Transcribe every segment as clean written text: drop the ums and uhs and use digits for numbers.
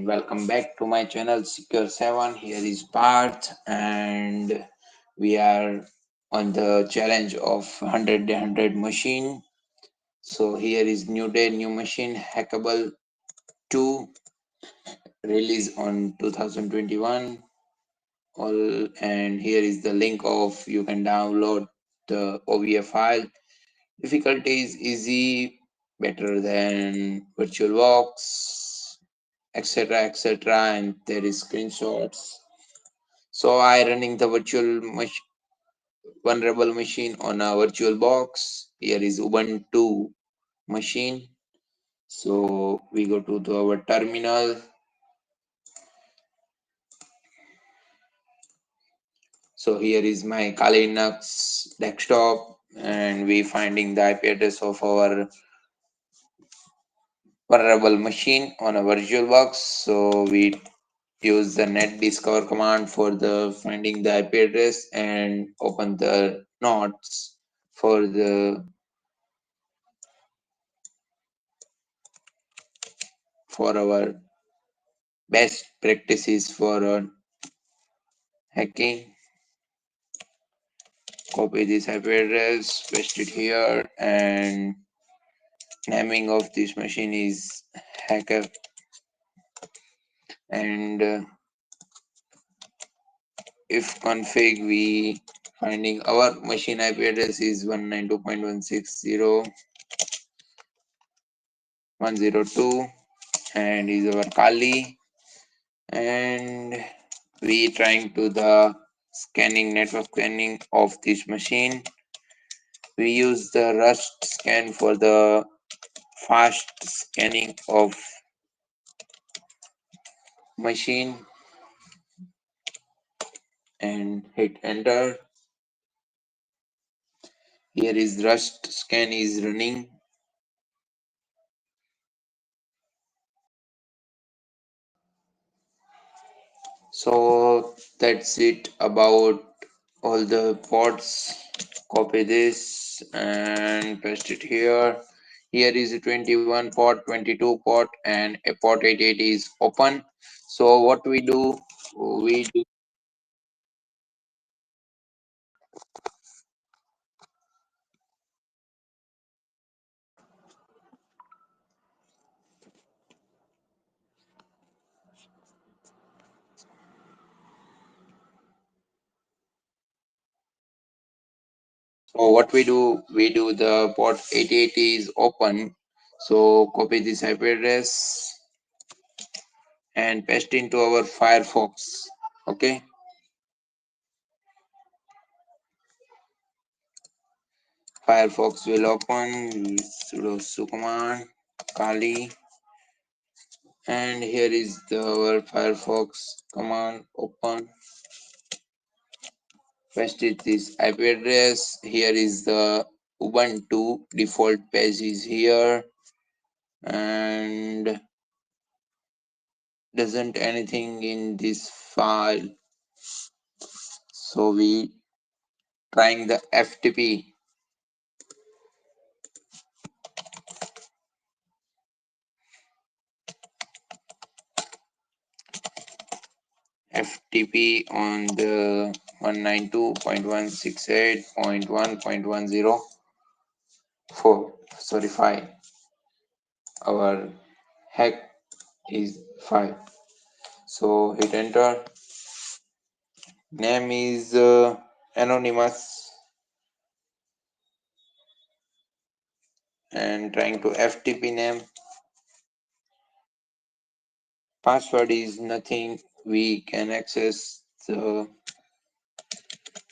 and welcome back to my channel Secure 7. Here is Parth, and we are on the challenge of 100 day 100 machine. So here is new day, new machine, Hackable 2, released on 2021. All and here is the link of you can download the OVA file. Difficulty is easy, better than VirtualBox, etc, etc, and there is screenshots. So I running the vulnerable machine on a virtual box. Here is Ubuntu machine. So we go to our terminal. So here is my Kali Linux desktop, and we finding the IP address of our vulnerable machine on a virtual box. So we use the net discover command for the finding the IP address and open the nodes for our best practices for hacking. Copy this IP address, paste it here, and naming of this machine is hacker, and if config we finding our machine IP address is 192.160.102 and is our Kali, and we trying to the network scanning of this machine. We use the Rust scan for the fast scanning of machine and hit enter. Here is Rust scan is running. So that's it about all the ports. Copy this and paste it here. Here is a 21 port, 22 port, and a port 88 is open. So what we do, we do we do the port 88 is open. So copy this IP address and paste into our Firefox. Okay, Firefox will open. Sudo command Kali, and here is our Firefox command open. Paste it this IP address. Here is the Ubuntu default page is here, and doesn't anything in this file. So we trying the FTP. FTP on the 192.168.1.104. Sorry, 5. Our hack is 5. So hit enter. Name is anonymous, and trying to FTP name. Password is nothing. We can access the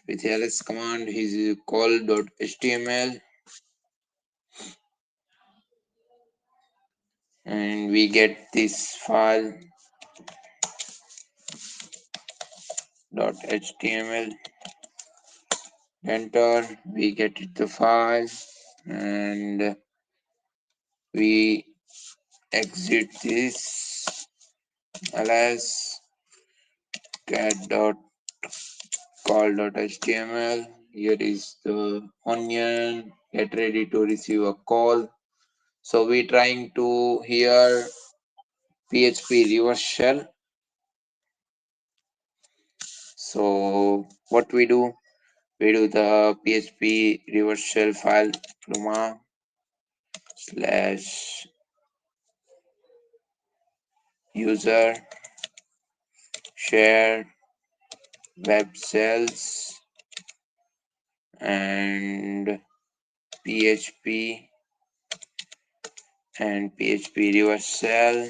with ls command is call.html, and we get this file .html. Enter, we get it the file, and we exit this ls cat.call.html. Here is the onion, get ready to receive a call. So we trying to here PHP reverse shell. So what we do the PHP reverse shell file pluma slash user share web cells and PHP and PHP reverse shell.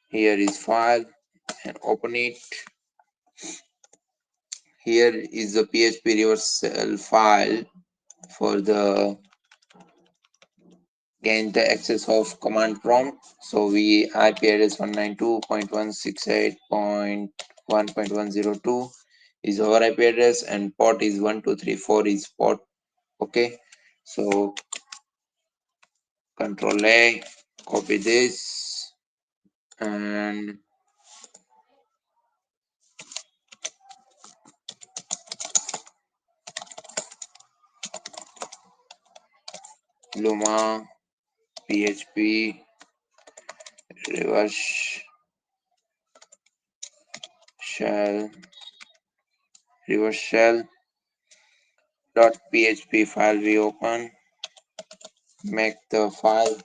Here is file and open it. Here is the PHP reverse shell file for the gain the access of command prompt. So we IP address 192.168.1.102 is our IP address and port is 1234 is port. Okay, so Control A, copy this and Luma PHP reverse shell dot php file we open. Make the file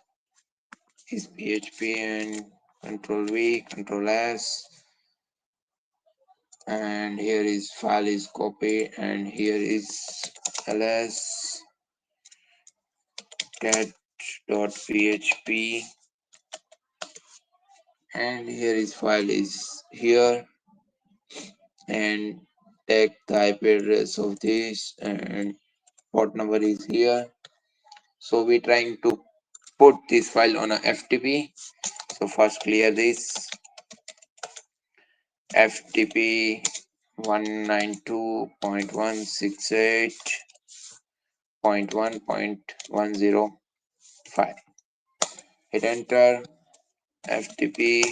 is PHP and Control V, Control S, and here is file is copy and here is ls cat.php and here is file is here and take the IP address of this and port number is here. So we're trying to put this file on a FTP. So first clear this FTP 192.168.1.105. Hit enter. FTP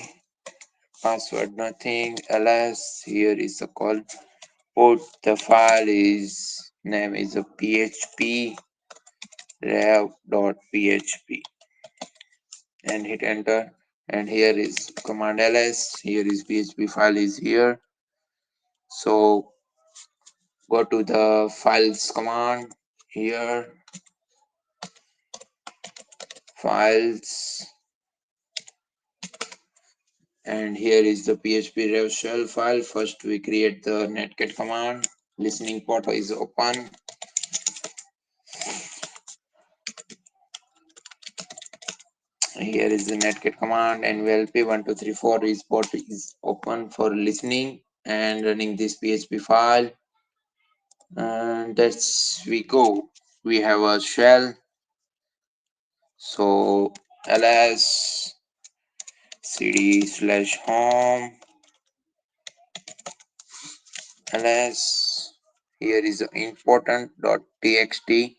password nothing. Ls here is the call. Put the file is name is a php rev.php and hit enter. And here is command ls. Here is php file is here. So go to the files command here, files, and here is the php rev shell file. First we create the netcat command. Listening port is open. Here is the netcat command and nvlp1234 is port is open for listening and running this php file. And that's we go. We have a shell. So ls cd/home ls. Here is the important.txt.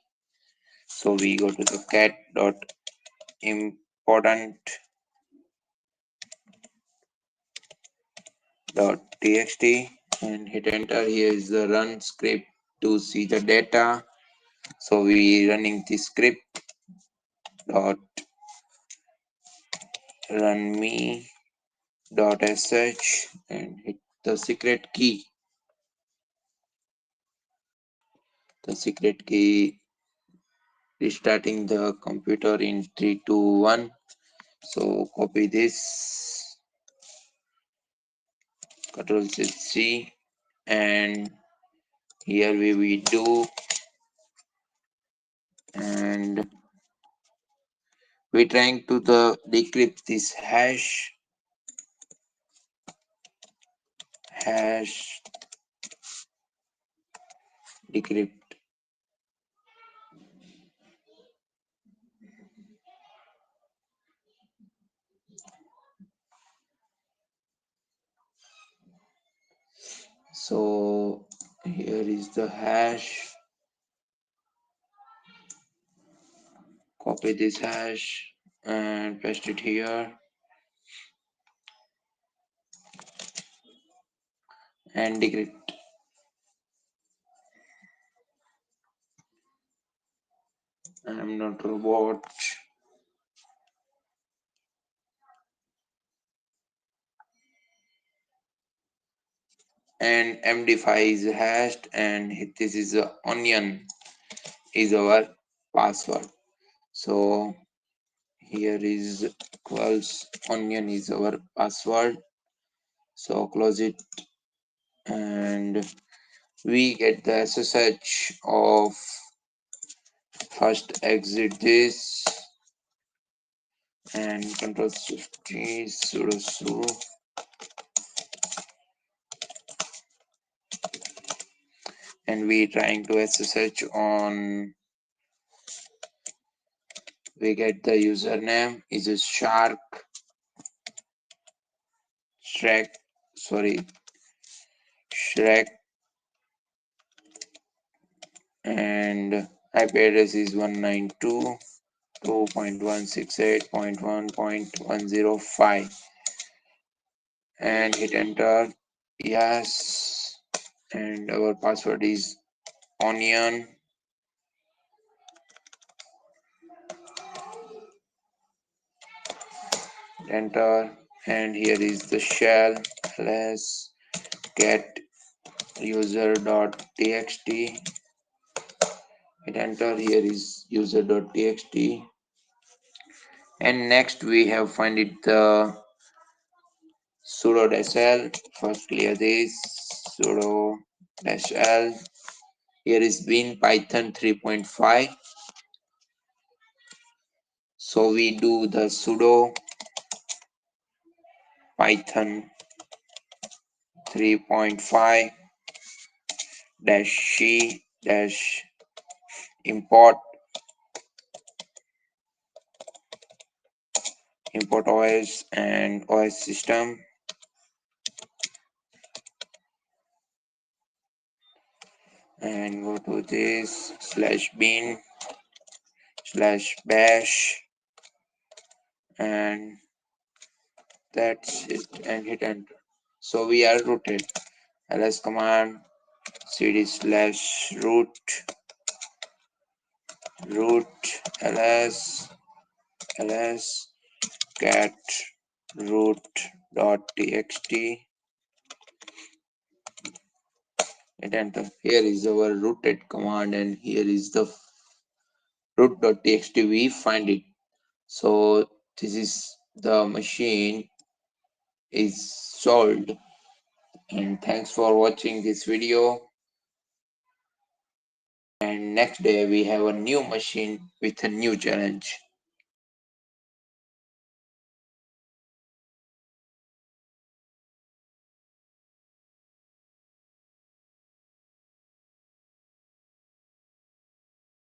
So we go to the cat.important.txt and hit enter. Here is the run script to see the data. So we running the script dot run me dot sh and hit the secret key. The secret key restarting the computer in 3 2 1. So copy this, Control C and here we do and we're trying to the decrypt this hash decrypt. So here is the hash. Copy this hash and paste it here and decrypt. I'm not robot. and MD5 is hashed, and this is a onion is our password. So here is equals onion is our password. So close it, and we get the SSH of first exit this and control shift sudo su, and we trying to SSH on. We get the username is a shrek sorry shrek, and IP address is 192.2.168.1.105, and hit enter. Yes, and our password is onion. Enter, and here is the shell ls get user.txt. Hit enter. Here is user.txt, and next we have find it the sudo -l. First clear this sudo -l. Here is bin python 3.5. So we do the sudo python 3.5 -c import os and os system, and go to this /bin/bash, and that's it, and hit enter. So we are rooted. ls command cd/root ls cat root.txt, and enter. Here is our rooted command, and here is the root.txt. We find it. So this is the machine is solved, and thanks for watching this video. And next day we have a new machine with a new challenge.